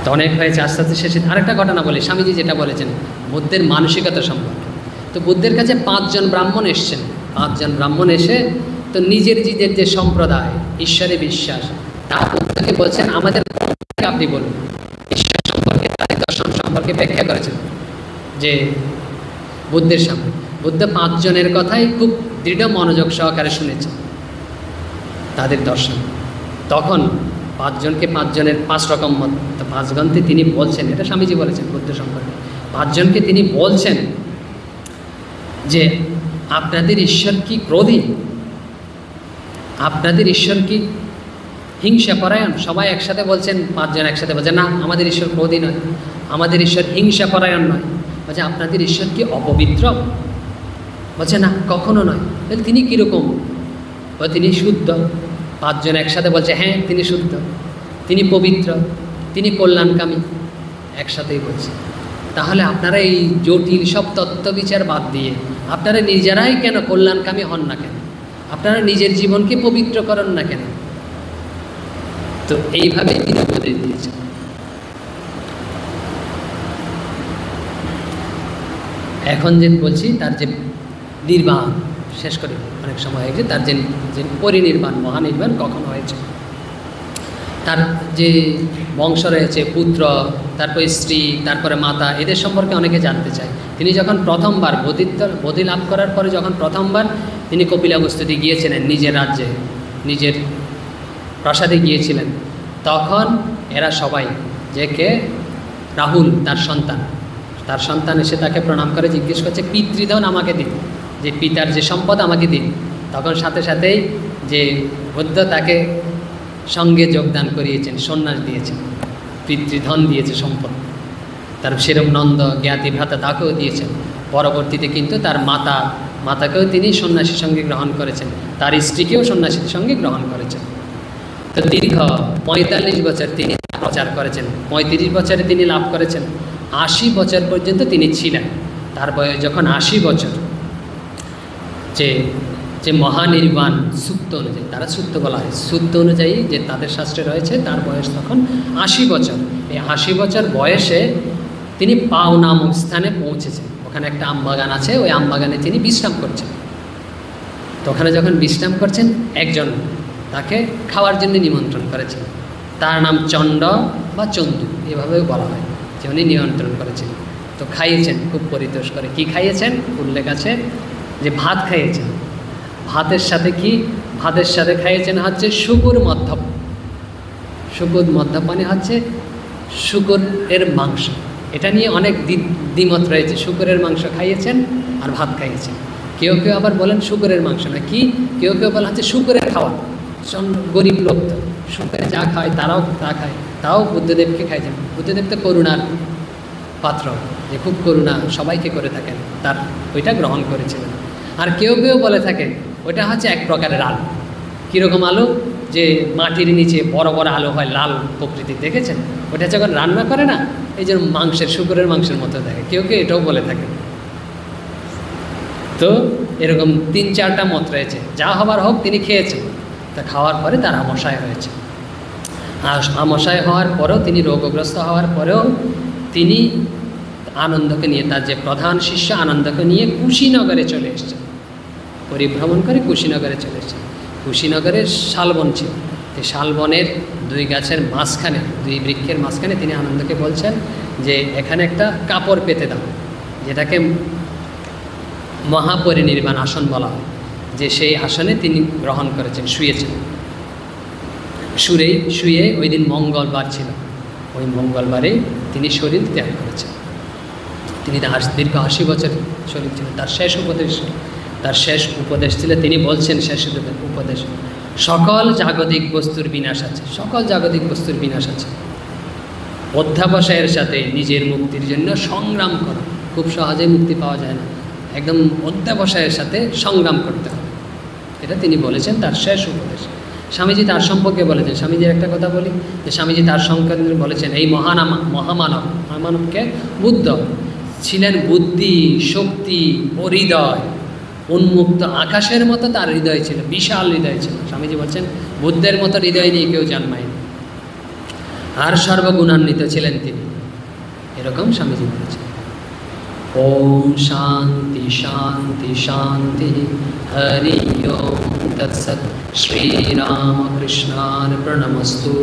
তো তো অনেক হয়েছে, আস্তে আস্তে শেষে আরেকটা ঘটনা বলি, স্বামীজি যেটা বলেছেন বুদ্ধের মানসিকতা সম্পর্কে। তো বুদ্ধের কাছে 5 জন ব্রাহ্মণ এসছেন। 5 জন ব্রাহ্মণ এসে তো নিজের যে সম্প্রদায়, ঈশ্বরে বিশ্বাস, তা বুদ্ধকে বলছেন আমাদের আপনি বলুন ঈশ্বর সম্পর্কে, তাদের দর্শন সম্পর্কে ব্যাখ্যা করেছেন যে বুদ্ধের সামনে। বুদ্ধ 5 জনের কথাই খুব দৃঢ় মনোযোগ সহকারে শুনেছেন তাদের দর্শন। তখন 5 জনকে 5 জনের 5 রকম মত, তো 5 গণতে তিনি বলছেন, এটা স্বামীজি বলেছেন বুদ্ধ সম্পর্কে, 5 জনকে তিনি বলছেন যে আপনাদের ঈশ্বর কি ক্রোধী, আপনাদের ঈশ্বর কি হিংসা পরায়ণ? সবাই একসাথে বলছেন, 5 জন একসাথে বলছেন না আমাদের ঈশ্বর ক্রোধী নয়, আমাদের ঈশ্বর হিংসা পরায়ণ নয়। বলছে আপনাদের ঈশ্বর কি অপবিত্র? বলছে না কখনো নয়। বলে তিনি কীরকম? বলে তিনি শুদ্ধ। 5 জন একসাথে বলছে হ্যাঁ তিনি শুদ্ধ, তিনি পবিত্র, তিনি কল্যাণকামী, একসাথেই বলছে। তাহলে আপনারা এই জটিল সব তত্ত্ববিচার বাদ দিয়ে আপনারা নিজেরাই কেন কল্যাণকামী হন না কেন? আপনারা নিজের জীবনকে পবিত্র করেন না কেন? তো এইভাবে তিনি উপদেশ দিয়েছেন। এখন যে বলছি তার যে নির্বাণ শেষ করে অনেক সময় হয়েছে, তার যে পরিনির্বাণ, মহানির্বাণ কখন হয়েছে, তার যে বংশ রয়েছে, পুত্র, তারপরে স্ত্রী, তারপরে মাতা, এদের সম্পর্কে অনেকে জানতে চায়। তিনি যখন প্রথমবার বোধি লাভ করার পরে যখন প্রথমবার তিনি কপিলাবস্তুতে গিয়েছিলেন, নিজের রাজ্যে নিজের প্রাসাদে গিয়েছিলেন, তখন এরা সবাই যে কে রাহুল তার সন্তান এসে তাকে প্রণাম করে জিজ্ঞেস করছে পিতৃধন আমাকে দিন, যে পিতার যে সম্পদ আমাকে দিন। তখন সাথে সাথেই যে বুদ্ধ তাকে সঙ্গে যোগদান করিয়েছেন, সন্ন্যাস দিয়েছেন, পিতৃধন দিয়েছে সম্পদ। তার সেরম নন্দ জ্ঞাতি ভ্রাতা তাকেও দিয়েছেন। পরবর্তীতে কিন্তু তার মাতাকেও তিনি সন্ন্যাসীর সঙ্গে গ্রহণ করেছেন, তার স্ত্রীকেও সন্ন্যাসীর সঙ্গে গ্রহণ করেছেন। তো দীর্ঘ 45 বছর তিনি প্রচার করেছেন। 35 বছরে তিনি লাভ করেছেন। 80 বছর পর্যন্ত তিনি ছিলেন। তার বয়স যখন 80 বছর, যে মহানির্বাণ সূক্ত অনুযায়ী, তারা সূক্ত বলা হয়, সূক্ত অনুযায়ী যে তাদের শাস্ত্রে রয়েছে, তার বয়স তখন 80 বছর। এই 80 বছর বয়সে তিনি পাও নামক স্থানে পৌঁছেছেন। ওখানে একটা আমবাগান আছে, ওই আমবাগানে তিনি বিশ্রাম করছেন। তো ওখানে যখন বিশ্রাম করছেন, একজন তাকে খাওয়ার জন্য নিমন্ত্রণ করেছেন। তার নাম চণ্ড বা চন্দু, এভাবেও বলা হয়, যে উনি নিমন্ত্রণ করেছেন। তো খাইয়েছেন খুব পরিতোষ করে। কি খাইয়েছেন? উল্লেখ আছে যে ভাত খাইয়েছেন। ভাতের সাথে কি? ভাতের সাথে খাইয়েছেন হচ্ছে শুকুর মধ্যপ। শুকুর মধ্যপানে হচ্ছে শুকুরের মাংস। এটা নিয়ে অনেক দ্বিমত রয়েছে। শুকুরের মাংস খাইয়েছেন আর ভাত খাইয়েছেন। কেউ কেউ আবার বলেন শুকুরের মাংস না, কি কেউ কেউ বলেন হচ্ছে শুকুরের খাওয়া। গরিব লোক তো শুকুরে যা খায় তারাও তা খায়, তাও বুদ্ধদেবকে খাইয়েছেন। বুদ্ধদেব তো করুণার পাত্র, যে খুব করুণা সবাইকে করে থাকেন, তার ওইটা গ্রহণ করেছিলেন। আর কেউ কেউ বলে থাকেন ওইটা হচ্ছে এক প্রকারের আলু। কীরকম আলু? যে মাটির নিচে বড় বড় আলু হয়, লাল প্রকৃতির, দেখেছেন? ওটা যখন রান্না করে না, এই যে মাংসের, শুকুরের মাংসের মতো দেখে, কেউ কেউ এটাও বলে থাকে। তো এরকম 3-4টা মত রয়েছে। যা হবার হোক তিনি খেয়েছেন। তা খাওয়ার পরে তার আমাশয় হয়েছে। আর আমাশয় হওয়ার পরেও, তিনি রোগগ্রস্ত হওয়ার পরেও তিনি আনন্দকে নিয়ে, তার যে প্রধান শিষ্য আনন্দকে নিয়ে কুশীনগরে চলে এসেছেন। পরিভ্রমণ করে কুশীনগরে চলে এসেছেন। কুশীনগরের শালবন ছিল। এই শালবনের 2 গাছের মাঝখানে, 2 বৃক্ষের মাঝখানে তিনি আনন্দকে বলছেন যে এখানে একটা কাপড় পেতে দাও, যেটাকে মহাপরিনির্বাণ আসন বলা হয়। যে সেই আসনে তিনি গ্রহণ করেছেন, শুয়েছেন। শুয়ে ওই দিন মঙ্গলবার ছিল, ওই মঙ্গলবারে তিনি শরীর ত্যাগ করেছেন। তিনি দীর্ঘ 80 বছর শরীর ছিলেন। তার শেষ উপদেশ ছিল, তিনি বলছেন শেষ উপদেশ, সকল জাগতিক বস্তুর বিনাশ আছে, সকল জাগতিক বস্তুর বিনাশ আছে। অধ্যাবসায়ের সাথে নিজের মুক্তির জন্য সংগ্রাম করো। খুব সহজে মুক্তি পাওয়া যায় না, একদম অধ্যাবসায়ের সাথে সংগ্রাম করতে হবে। এটা তিনি বলেছেন তার শেষ উপদেশ। স্বামীজি তার সম্পর্কে বলেছেন, স্বামীজির একটা কথা বলি, যে স্বামীজি তার সম্পর্কে বলেছেন, এই মহামানবকে বুদ্ধ ছিলেন বুদ্ধি, শক্তি ও হৃদয় উন্মুক্ত আকাশের মতো তার হৃদয় ছিল, বিশাল হৃদয় ছিল। স্বামীজি বলছেন বুদ্ধের মতো হৃদয় নিয়ে কেউ জন্মায়নি। আর সর্বগুণান্বিত ছিলেন তিনি, এরকম স্বামীজি বলেছেন। ওম শান্তি শান্তি শান্তি, হরি ওম তৎসৎ। শ্রীরামকৃষ্ণার্পণমস্তু।